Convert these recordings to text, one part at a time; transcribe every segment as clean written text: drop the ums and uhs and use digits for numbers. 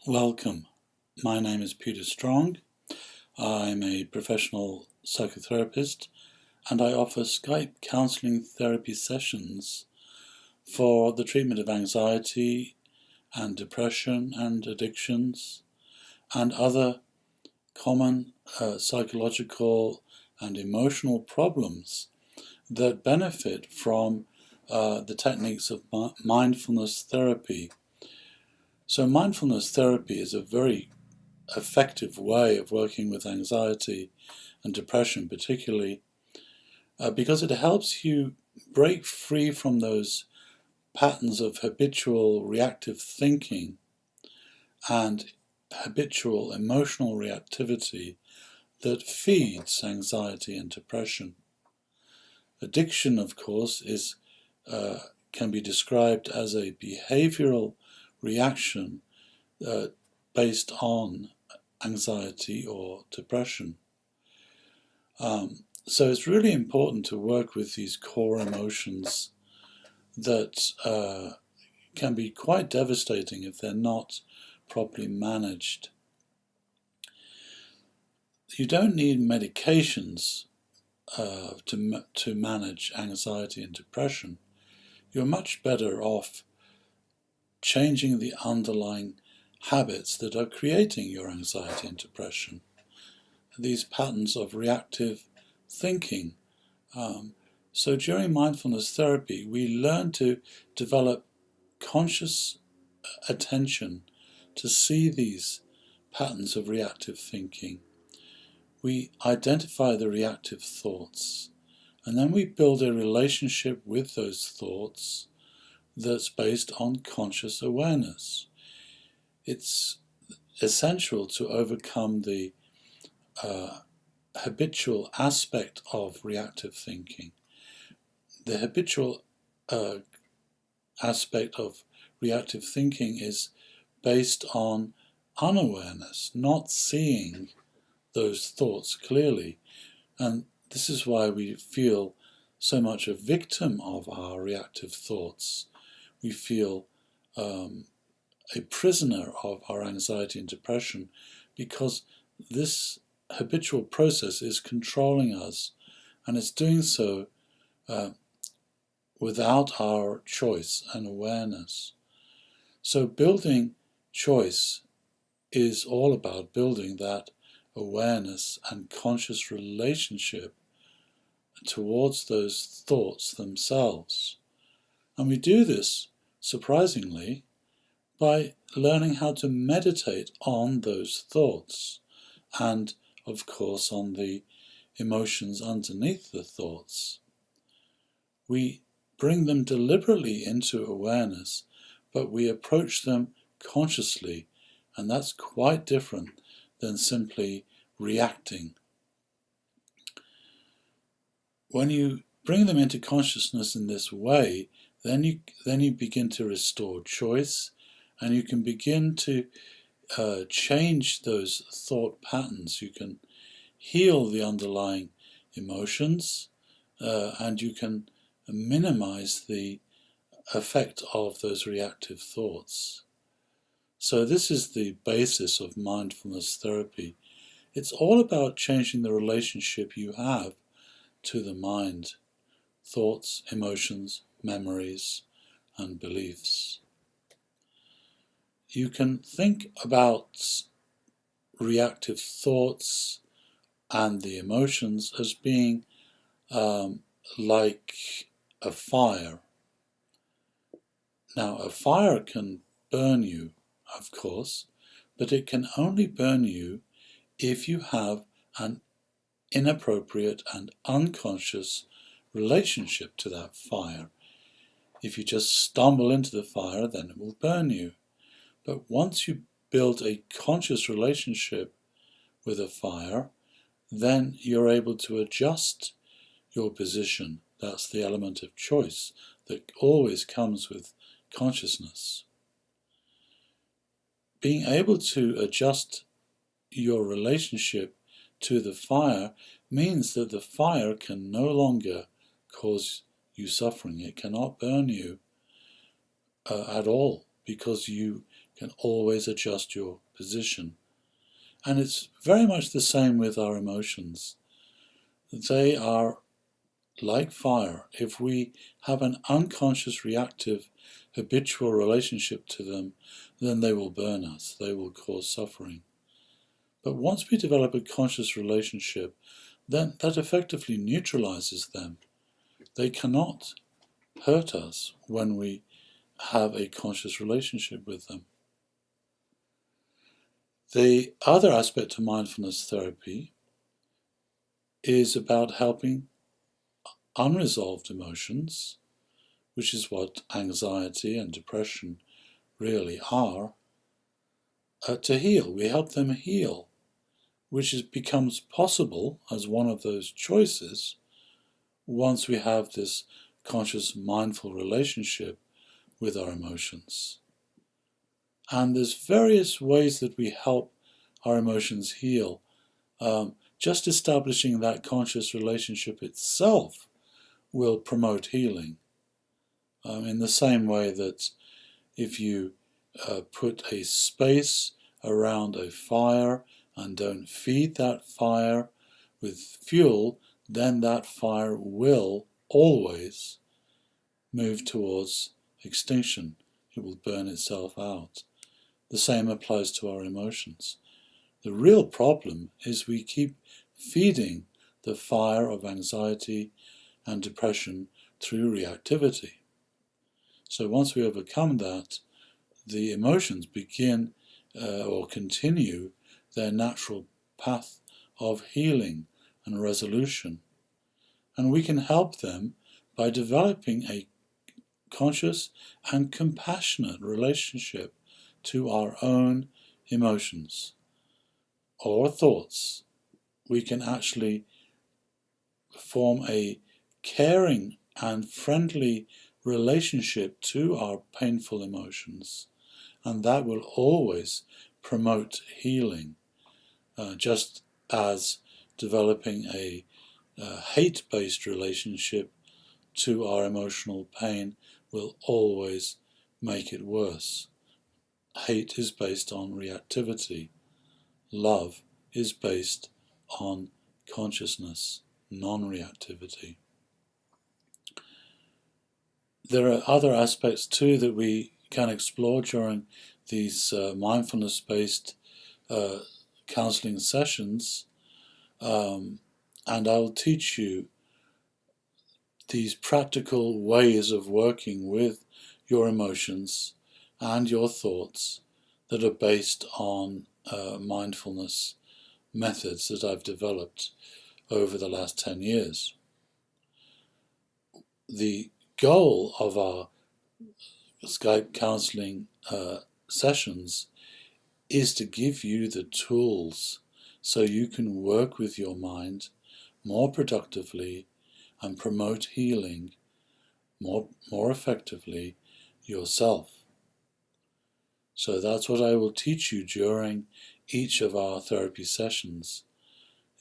Welcome. My name is Peter Strong. I'm a professional psychotherapist and I offer Skype counseling therapy sessions for the treatment of anxiety and depression and addictions and other common psychological and emotional problems that benefit from the techniques of mindfulness therapy. So mindfulness therapy is a very effective way of working with anxiety and depression, particularly because it helps you break free from those patterns of habitual reactive thinking and habitual emotional reactivity that feeds anxiety and depression. Addiction, of course, can be described as a behavioral reaction based on anxiety or depression. So it's really important to work with these core emotions that can be quite devastating if they're not properly managed. You don't need medications to manage anxiety and depression. You're much better off changing the underlying habits that are creating your anxiety and depression. These patterns of reactive thinking. So during mindfulness therapy, we learn to develop conscious attention to see these patterns of reactive thinking. We identify the reactive thoughts, and then we build a relationship with those thoughts that's based on conscious awareness. It's essential to overcome the habitual aspect of reactive thinking. The habitual aspect of reactive thinking is based on unawareness, not seeing those thoughts clearly. And this is why we feel so much a victim of our reactive thoughts. We feel a prisoner of our anxiety and depression because this habitual process is controlling us, and it's doing so without our choice and awareness. So building choice is all about building that awareness and conscious relationship towards those thoughts themselves. And we do this, surprisingly, by learning how to meditate on those thoughts and, of course, on the emotions underneath the thoughts. We bring them deliberately into awareness, but we approach them consciously, and that's quite different than simply reacting. When you bring them into consciousness in this way, then you begin to restore choice, and you can begin to change those thought patterns. You can heal the underlying emotions, and you can minimize the effect of those reactive thoughts. So this is the basis of mindfulness therapy. It's all about changing the relationship you have to the mind, thoughts, emotions, memories, and beliefs. You can think about reactive thoughts and the emotions as being like a fire. Now, a fire can burn you, of course, but it can only burn you if you have an inappropriate and unconscious relationship to that fire. If you just stumble into the fire, then it will burn you. But once you build a conscious relationship with a fire, then you're able to adjust your position. That's the element of choice that always comes with consciousness. Being able to adjust your relationship to the fire means that the fire can no longer cause you suffering. It cannot burn you at all, because you can always adjust your position. And it's very much the same with our emotions. They are like fire. If we have an unconscious, reactive, habitual relationship to them, then they will burn us. They will cause suffering. But once we develop a conscious relationship, then that effectively neutralizes them. They cannot hurt us when we have a conscious relationship with them. The other aspect of mindfulness therapy is about helping unresolved emotions, which is what anxiety and depression really are, to heal. We help them heal, which becomes possible as one of those choices once we have this conscious, mindful relationship with our emotions. And there's various ways that we help our emotions heal. Just establishing that conscious relationship itself will promote healing. In the same way that if you put a space around a fire and don't feed that fire with fuel, then that fire will always move towards extinction. It will burn itself out. The same applies to our emotions. The real problem is we keep feeding the fire of anxiety and depression through reactivity. So once we overcome that, the emotions begin or continue their natural path of healing and resolution. And we can help them by developing a conscious and compassionate relationship to our own emotions or thoughts. We can actually form a caring and friendly relationship to our painful emotions, and that will always promote healing, just as developing a hate-based relationship to our emotional pain will always make it worse. Hate is based on reactivity. Love is based on consciousness, non-reactivity. There are other aspects too that we can explore during these mindfulness-based counseling sessions, and I'll teach you these practical ways of working with your emotions and your thoughts that are based on mindfulness methods that I've developed over the last 10 years. The goal of our Skype counseling sessions is to give you the tools so you can work with your mind more productively and promote healing more effectively yourself. So that's what I will teach you during each of our therapy sessions,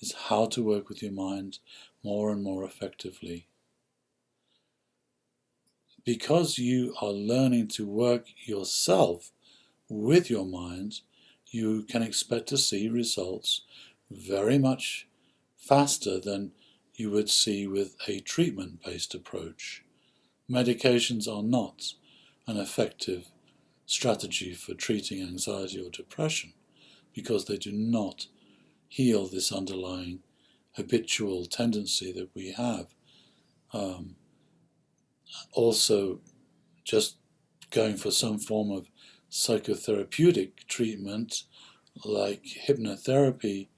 is how to work with your mind more and more effectively. Because you are learning to work yourself with your mind, you can expect to see results very much faster than you would see with a treatment-based approach. Medications are not an effective strategy for treating anxiety or depression because they do not heal this underlying habitual tendency that we have. Also, just going for some form of psychotherapeutic treatment like hypnotherapy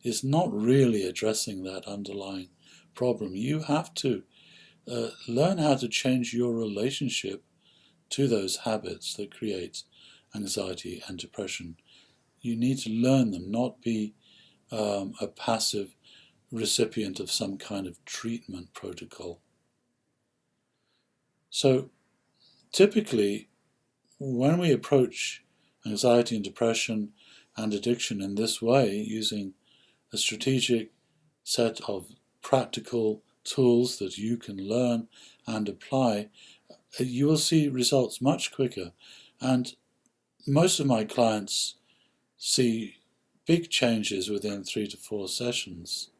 is not really addressing that underlying problem. You have to learn how to change your relationship to those habits that create anxiety and depression. You need to learn them, not be a passive recipient of some kind of treatment protocol. So typically, when we approach anxiety and depression and addiction in this way, using a strategic set of practical tools that you can learn and apply, you will see results much quicker. And most of my clients see big changes within 3 to 4 sessions.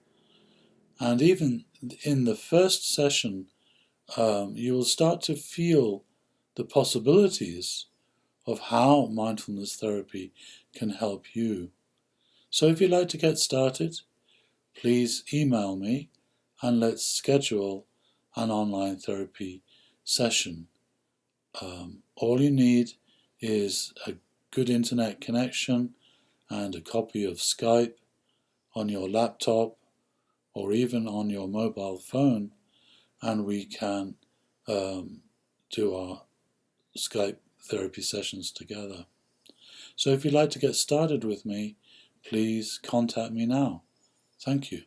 And even in the first session, you will start to feel the possibilities of how mindfulness therapy can help you. So if you'd like to get started, please email me and let's schedule an online therapy session. All you need is a good internet connection and a copy of Skype on your laptop or even on your mobile phone, and we can do our Skype therapy sessions together. So if you'd like to get started with me, please contact me now. Thank you.